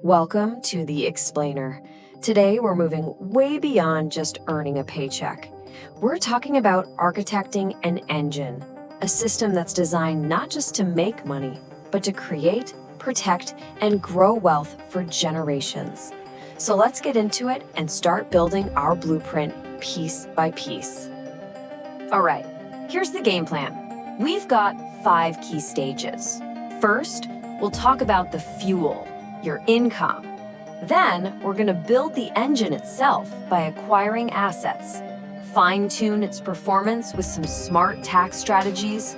Welcome to The Explainer. Today, we're moving way beyond just earning a paycheck. We're talking about architecting an engine, a system that's designed not just to make money, but to create, protect, and grow wealth for generations. So let's get into it and start building our blueprint piece by piece. All right, here's the game plan. We've got 5 key stages. First, we'll talk about the fuel, your income. Then, we're going to build the engine itself by acquiring assets, fine-tune its performance with some smart tax strategies,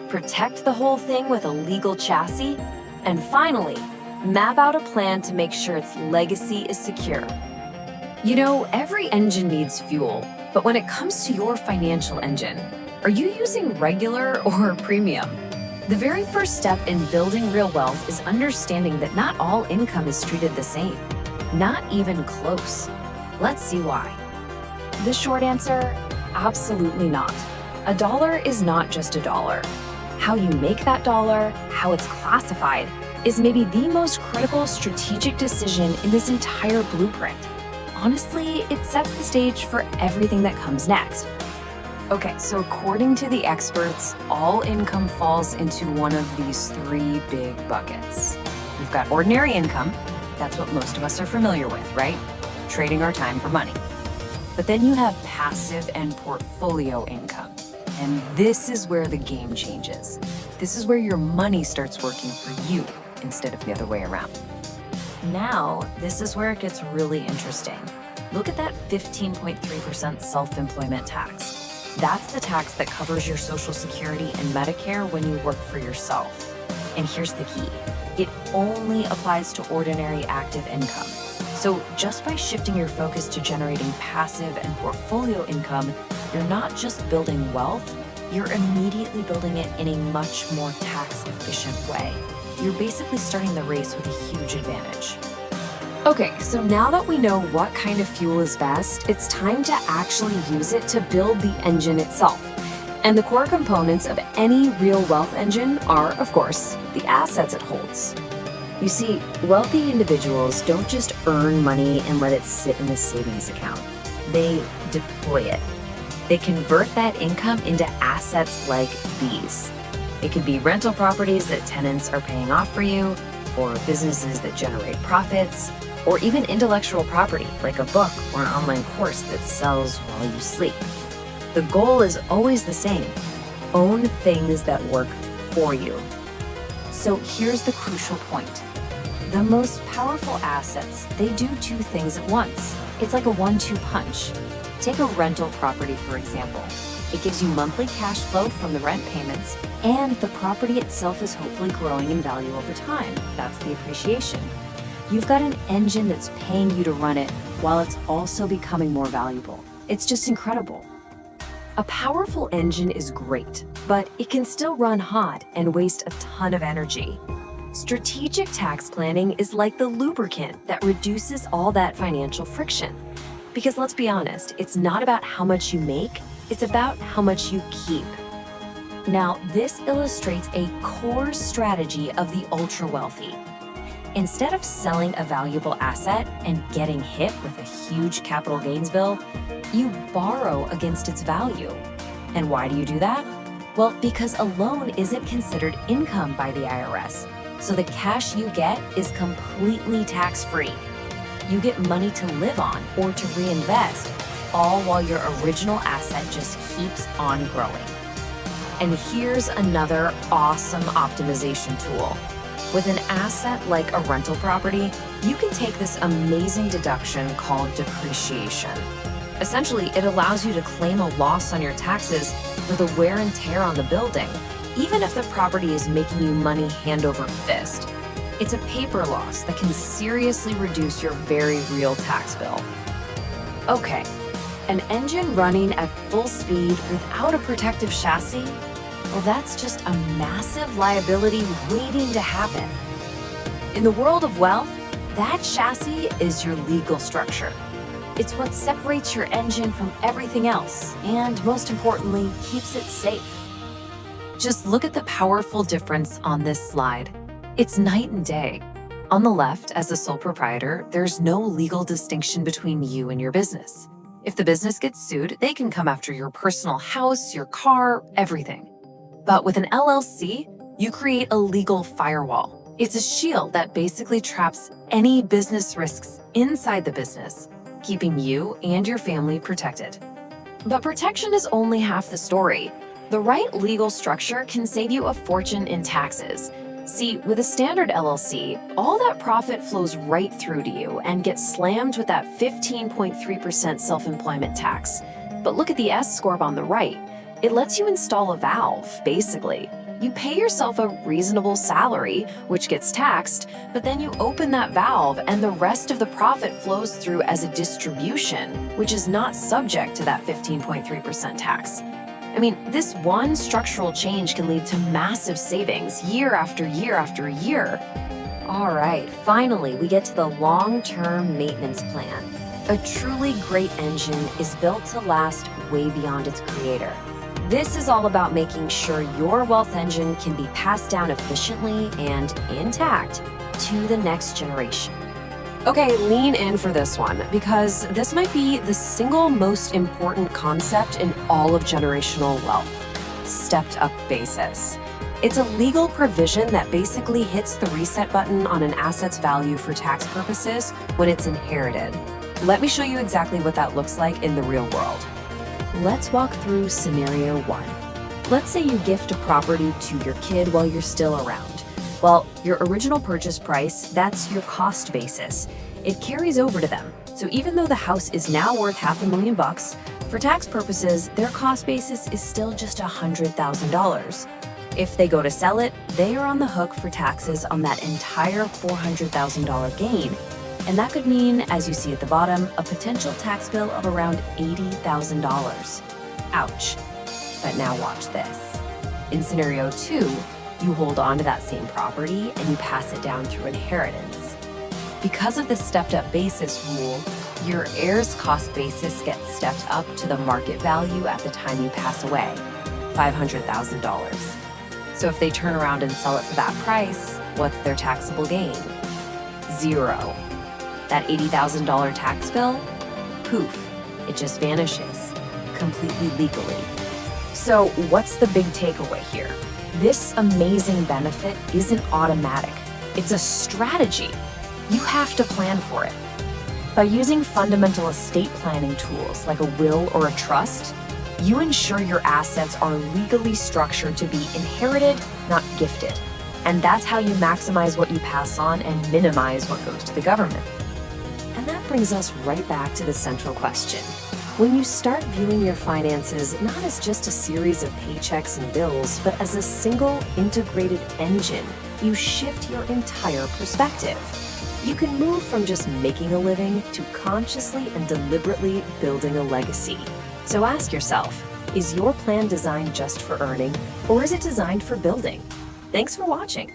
protect the whole thing with a legal chassis, and finally, map out a plan to make sure its legacy is secure. You know, every engine needs fuel, but when it comes to your financial engine, are you using regular or premium? The very first step in building real wealth is understanding that not all income is treated the same. Not even close. Let's see why. The short answer, absolutely not. A dollar is not just a dollar. How you make that dollar, how it's classified, is maybe the most critical strategic decision in this entire blueprint. Honestly, it sets the stage for everything that comes next. Okay, so according to the experts, all income falls into one of these 3 big buckets. We've got ordinary income. That's what most of us are familiar with, right? Trading our time for money. But then you have passive and portfolio income. And this is where the game changes. This is where your money starts working for you instead of the other way around. Now, this is where it gets really interesting. Look at that 15.3% self-employment tax. That's the tax that covers your Social Security and Medicare when you work for yourself. And here's the key. It only applies to ordinary active income. So just by shifting your focus to generating passive and portfolio income, you're not just building wealth, you're immediately building it in a much more tax-efficient way. You're basically starting the race with a huge advantage. Okay, so now that we know what kind of fuel is best, it's time to actually use it to build the engine itself. And the core components of any real wealth engine are, of course, the assets it holds. You see, wealthy individuals don't just earn money and let it sit in a savings account. They deploy it. They convert that income into assets like these. It could be rental properties that tenants are paying off for you, or businesses that generate profits, or even intellectual property like a book or an online course that sells while you sleep. The goal is always the same: own things that work for you. So here's the crucial point. The most powerful assets, they do 2 things at once. It's like a 1-2 punch. Take a rental property, for example. It gives you monthly cash flow from the rent payments, and the property itself is hopefully growing in value over time. That's the appreciation. You've got an engine that's paying you to run it while it's also becoming more valuable. It's just incredible. A powerful engine is great, but it can still run hot and waste a ton of energy. Strategic tax planning is like the lubricant that reduces all that financial friction. Because let's be honest, it's not about how much you make, it's about how much you keep. Now, this illustrates a core strategy of the ultra-wealthy. Instead of selling a valuable asset and getting hit with a huge capital gains bill, you borrow against its value. And why do you do that? Well, because a loan isn't considered income by the IRS, so the cash you get is completely tax-free. You get money to live on or to reinvest, all while your original asset just keeps on growing. And here's another awesome optimization tool. With an asset like a rental property, you can take this amazing deduction called depreciation. Essentially, it allows you to claim a loss on your taxes for the wear and tear on the building, even if the property is making you money hand over fist. It's a paper loss that can seriously reduce your very real tax bill. Okay, an engine running at full speed without a protective chassis? Well, that's just a massive liability waiting to happen. In the world of wealth, that chassis is your legal structure. It's what separates your engine from everything else, and most importantly, keeps it safe. Just look at the powerful difference on this slide. It's night and day. On the left, as a sole proprietor, there's no legal distinction between you and your business. If the business gets sued, they can come after your personal house, your car, everything. But with an LLC, you create a legal firewall. It's a shield that basically traps any business risks inside the business, keeping you and your family protected. But protection is only half the story. The right legal structure can save you a fortune in taxes. See, with a standard LLC, all that profit flows right through to you and gets slammed with that 15.3% self-employment tax. But look at the S-Corp on the right. It lets you install a valve, basically. You pay yourself a reasonable salary, which gets taxed, but then you open that valve and the rest of the profit flows through as a distribution, which is not subject to that 15.3% tax. I mean, this one structural change can lead to massive savings year after year after year. All right, finally, we get to the long-term maintenance plan. A truly great engine is built to last way beyond its creator. This is all about making sure your wealth engine can be passed down efficiently and intact to the next generation. Okay, lean in for this one, because this might be the single most important concept in all of generational wealth: stepped-up basis. It's a legal provision that basically hits the reset button on an asset's value for tax purposes when it's inherited. Let me show you exactly what that looks like in the real world. Let's walk through scenario 1. Let's say you gift a property to your kid while you're still around. Well, your original purchase price, that's your cost basis. It carries over to them. So even though the house is now worth $500,000, for tax purposes, their cost basis is still just $100,000. If they go to sell it, they are on the hook for taxes on that entire $400,000 gain. And that could mean, as you see at the bottom, a potential tax bill of around $80,000. Ouch. But now watch this. In scenario 2, you hold on to that same property and you pass it down through inheritance. Because of the stepped-up basis rule, your heir's cost basis gets stepped up to the market value at the time you pass away, $500,000. So if they turn around and sell it for that price, what's their taxable gain? 0. That $80,000 tax bill? Poof, it just vanishes, completely legally. So what's the big takeaway here? This amazing benefit isn't automatic. It's a strategy. You have to plan for it. By using fundamental estate planning tools like a will or a trust, you ensure your assets are legally structured to be inherited, not gifted. And that's how you maximize what you pass on and minimize what goes to the government. And that brings us right back to the central question. When you start viewing your finances not as just a series of paychecks and bills, but as a single integrated engine, you shift your entire perspective. You can move from just making a living to consciously and deliberately building a legacy. So ask yourself, is your plan designed just for earning, or is it designed for building? Thanks for watching.